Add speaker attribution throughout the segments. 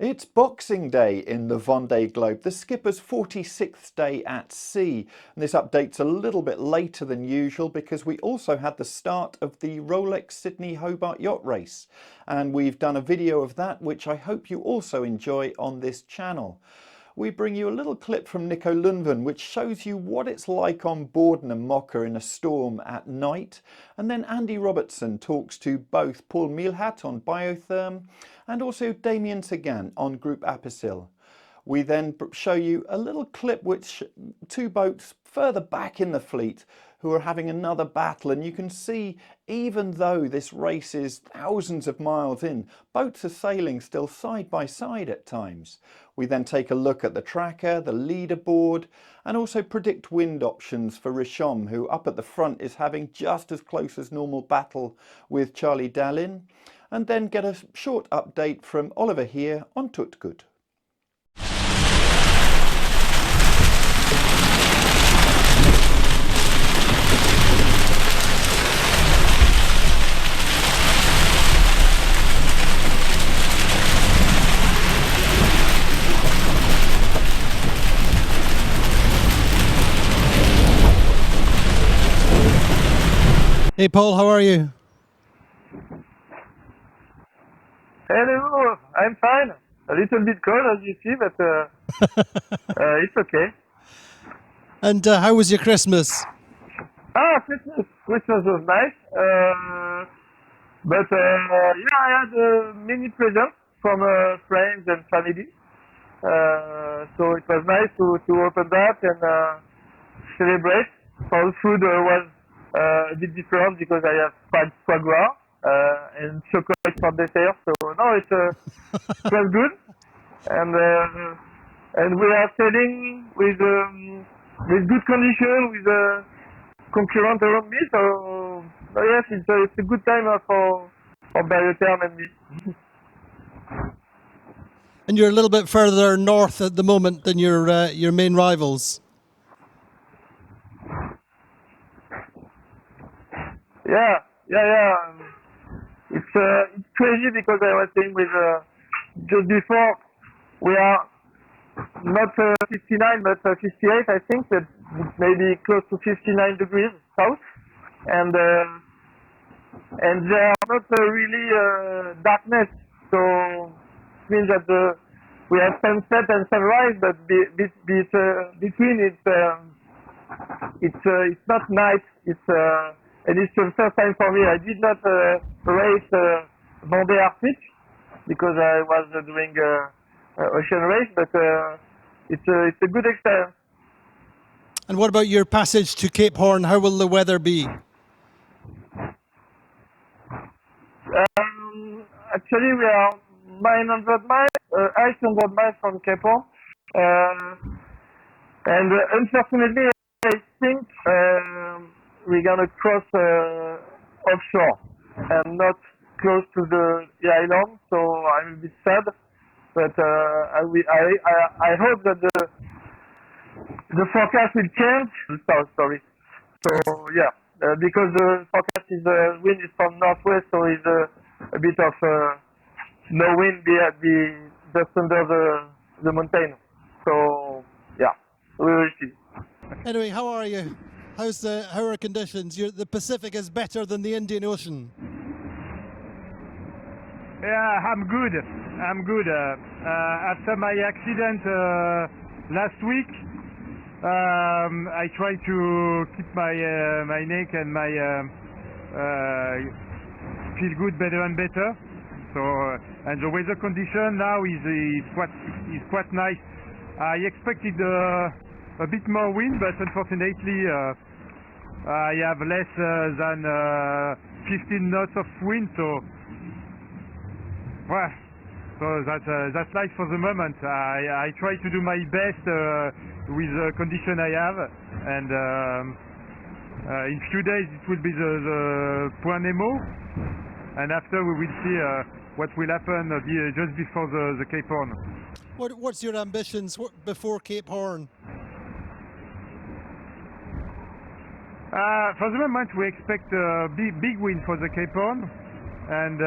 Speaker 1: It's Boxing Day in the Vendée Globe, the skipper's 46th day at sea. And this update's a little bit later than usual because we also had the start of the Rolex Sydney Hobart Yacht Race. And we've done a video of that, which I hope you also enjoy on this channel. We bring you a little clip from Nico Lundven, which shows you what it's like on board an IMOCA in a storm at night. And then Andy Robertson talks to both Paul Meilhat on biotherm and also Damien Seguin on Groupe Apicil. We then show you a little clip which two boats further back in the fleet who are having another battle, and you can see even though this race is thousands of miles in, boats are sailing still side by side at times. We then take a look at the tracker, the leaderboard, and also PredictWind options for Richomme, who up at the front is having just as close as normal battle with Charlie Dalin, and then get a short update from Oliver Heer on Tut Gut.
Speaker 2: Hey Paul, how are you?
Speaker 3: Hello, I'm fine. A little bit cold as you see, but it's okay.
Speaker 2: And how was your Christmas?
Speaker 3: Christmas was nice. Yeah, I had many presents from friends and family. So it was nice to open that and celebrate. All food was a bit different because I have fried foie gras and chocolate for dessert. So no, it was good, and we are sailing with good condition with a concurrent around me. So yes, it's a good time for biotherm and me.
Speaker 2: And you're a little bit further north at the moment than your main rivals.
Speaker 3: Yeah. It's crazy because I was saying with just before we are not 59 but 58. I think that maybe close to 59 degrees south, and there are not really darkness. So it means that we have sunset and sunrise, but between it's not night. And it's the first time for me. I did not race Vendée Arctic because I was doing ocean race, but it's a good experience.
Speaker 2: And what about your passage to Cape Horn? How will the weather be?
Speaker 3: Actually, we are 900 miles, 800 miles from Cape Horn, and unfortunately, I think we're gonna cross offshore and not close to the island, so I'm a bit sad. But I hope that the forecast will change. Sorry. So yeah, because the forecast is wind is from northwest, so it's a bit of no wind just under the mountain. So yeah, we will see.
Speaker 2: Anyway, how are you? How are conditions? The Pacific is better than the Indian Ocean.
Speaker 4: Yeah, I'm good. After my accident last week, I try to keep my neck and my feel good better and better. So and the weather condition now is quite nice. I expected a bit more wind, but unfortunately I have less than 15 knots of wind. So well, so that's life for the moment. I try to do my best with the condition I have, and in few days it will be the Point Nemo, and after we will see what will happen just before the Cape Horn.
Speaker 2: What's your ambitions before Cape Horn?
Speaker 4: For the moment we expect a big win for the Cape Horn, and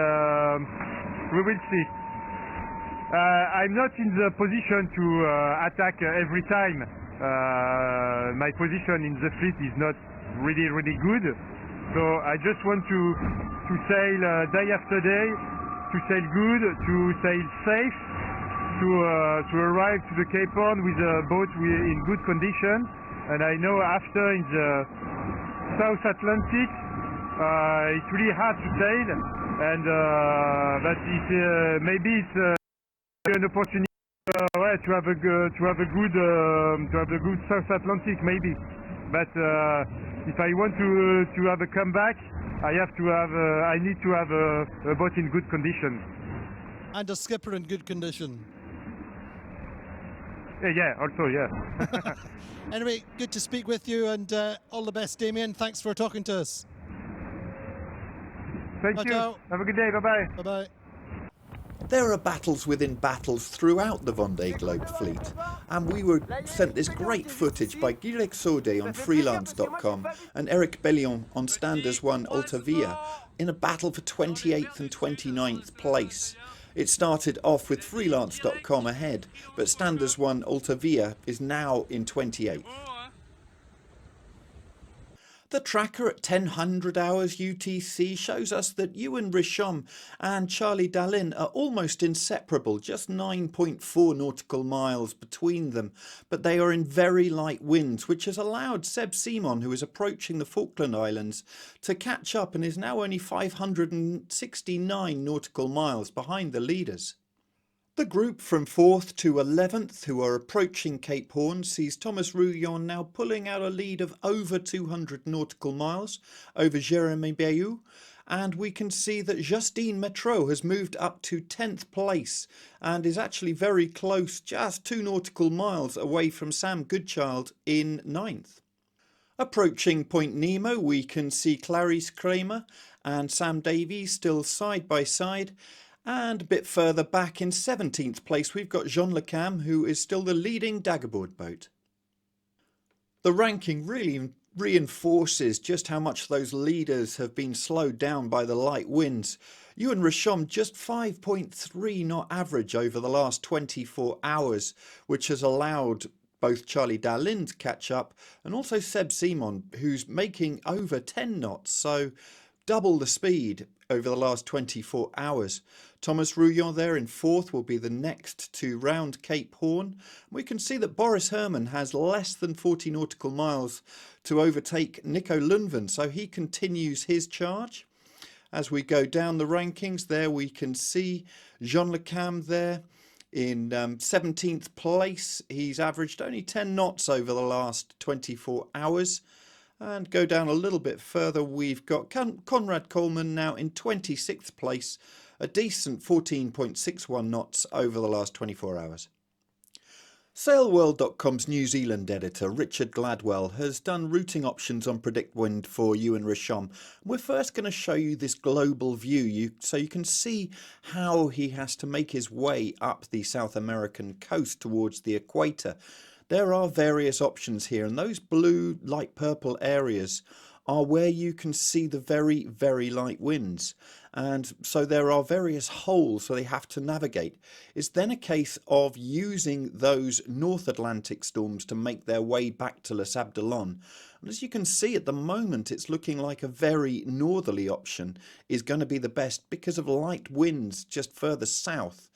Speaker 4: we will see. I'm not in the position to attack every time. My position in the fleet is not really good. So I just want to sail day after day, to sail good, to sail safe, to arrive to the Cape Horn with a boat in good condition. And I know after in the South Atlantic, it's really hard to sail, and but maybe it's an opportunity to have a good South Atlantic maybe. But if I want to have a comeback, I need to have a boat in good condition.
Speaker 2: And a skipper in good condition.
Speaker 4: Yeah, also, yeah.
Speaker 2: Anyway, good to speak with you, and all the best, Damien. Thanks for talking to us.
Speaker 4: Thank you.
Speaker 2: Ciao.
Speaker 4: Have a good day. Bye-bye.
Speaker 2: Bye-bye.
Speaker 1: There are battles within battles throughout the Vendée Globe fleet, and we were sent this great footage by Guirec Saudet on freelance.com and Eric Bellion on Standards 1 Altavia in a battle for 28th and 29th place. It started off with freelance.com ahead, but Standards 1 Altavia is now in 28th. The tracker at 1000 hours UTC shows us that Yoann Richomme and Charlie Dalin are almost inseparable, just 9.4 nautical miles between them, but they are in very light winds, which has allowed Seb Simon, who is approaching the Falkland Islands, to catch up and is now only 569 nautical miles behind the leaders. The group from 4th to 11th, who are approaching Cape Horn, sees Thomas Rouillon now pulling out a lead of over 200 nautical miles over Jérémy Bayou, and we can see that Justine Metro has moved up to 10th place and is actually very close, just 2 nautical miles away from Sam Goodchild in 9th. Approaching Point Nemo, we can see Clarice Kramer and Sam Davies still side by side. And a bit further back in 17th place, we've got Jean Le Cam, who is still the leading daggerboard boat. The ranking really reinforces just how much those leaders have been slowed down by the light winds. Yoann Richomme just 5.3 knot average over the last 24 hours, which has allowed both Charlie Dalin to catch up and also Seb Simon, who's making over 10 knots, so double the speed over the last 24 hours. Thomas Rouillon there in 4th will be the next to round Cape Horn. We can see that Boris Herman has less than 40 nautical miles to overtake Nico Lundven, so he continues his charge. As we go down the rankings there, we can see Jean Le Cam there in 17th place. He's averaged only 10 knots over the last 24 hours. And go down a little bit further, we've got Conrad Coleman now in 26th place, a decent 14.61 knots over the last 24 hours. SailWorld.com's New Zealand editor Richard Gladwell has done routing options on PredictWind for Yoann Richomme. We're first going to show you this global view so you can see how he has to make his way up the South American coast towards the equator. There are various options here, and those blue, light purple areas are where you can see the very, very light winds. And so there are various holes so they have to navigate. It's then a case of using those North Atlantic storms to make their way back to Les Sables d'Olonne. And as you can see at the moment, it's looking like a very northerly option is going to be the best because of light winds just further south.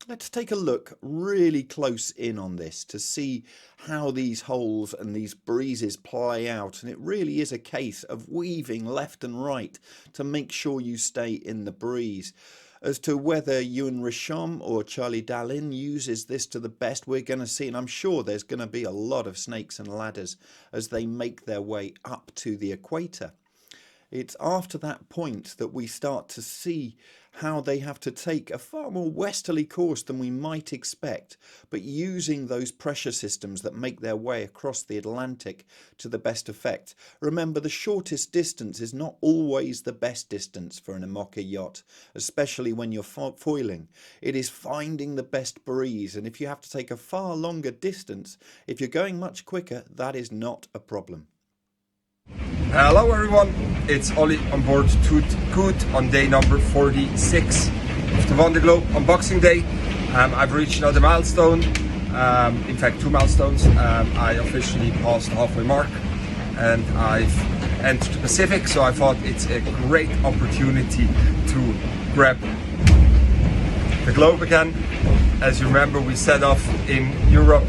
Speaker 1: Let's take a look really close in on this to see how these holes and these breezes play out, and it really is a case of weaving left and right to make sure you stay in the breeze. As to whether Yoann Richomme or Charlie Dalin uses this to the best, we're going to see, and I'm sure there's going to be a lot of snakes and ladders as they make their way up to the equator. It's after that point that we start to see how they have to take a far more westerly course than we might expect, but using those pressure systems that make their way across the Atlantic to the best effect. Remember, the shortest distance is not always the best distance for an IMOCA yacht, especially when you're foiling. It is finding the best breeze, and if you have to take a far longer distance, if you're going much quicker, that is not a problem.
Speaker 5: Hello everyone, it's Ollie on board Tut Gut on day number 46 of the Vendée Globe on Boxing Day. I've reached another milestone, in fact 2 milestones. I officially passed the halfway mark and I've entered the Pacific, so I thought it's a great opportunity to grab the globe again. As you remember, we set off in Europe,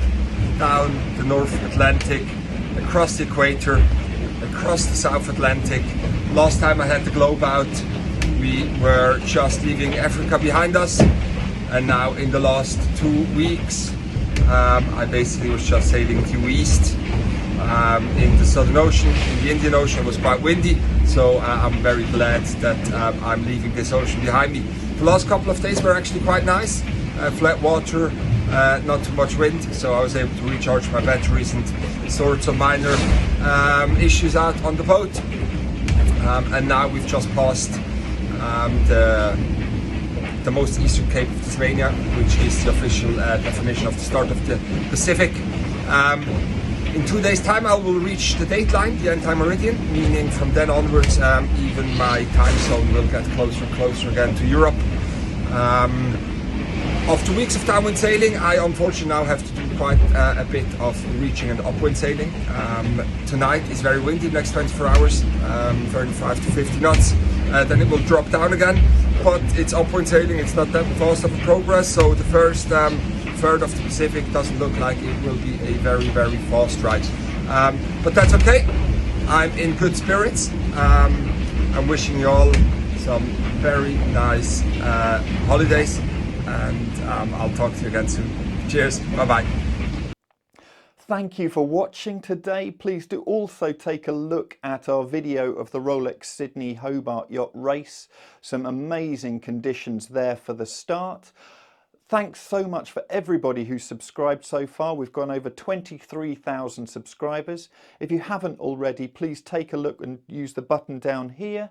Speaker 5: down the North Atlantic, across the equator, across the South Atlantic. Last time I had the globe out, we were just leaving Africa behind us, and now in the last 2 weeks I basically was just sailing due east in the Southern Ocean. In the Indian Ocean it was quite windy, so I'm very glad that I'm leaving this ocean behind me. The last couple of days were actually quite nice, flat water, not too much wind, so I was able to recharge my batteries and sort some minor issues out on the boat. And now we've just passed the most eastern cape of Tasmania, which is the official definition of the start of the Pacific. In 2 days' time I will reach the dateline, the end-time meridian, meaning from then onwards even my time zone will get closer and closer again to Europe. After weeks of downwind sailing, I unfortunately now have to do quite a bit of reaching and upwind sailing. Tonight is very windy, next 24 hours, 35 to 50 knots. Then it will drop down again, but it's upwind sailing, it's not that fast of a progress, so the first third of the Pacific doesn't look like it will be a very, very fast ride. But that's okay, I'm in good spirits. I'm wishing you all some very nice holidays, and I'll talk to you again soon. Cheers, bye-bye.
Speaker 1: Thank you for watching today. Please do also take a look at our video of the Rolex Sydney Hobart Yacht Race. Some amazing conditions there for the start. Thanks so much for everybody who's subscribed so far. We've gone over 23,000 subscribers. If you haven't already, please take a look and use the button down here.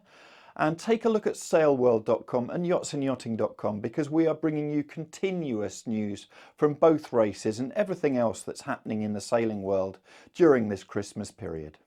Speaker 1: And take a look at sailworld.com and yachtsandyachting.com, because we are bringing you continuous news from both races and everything else that's happening in the sailing world during this Christmas period.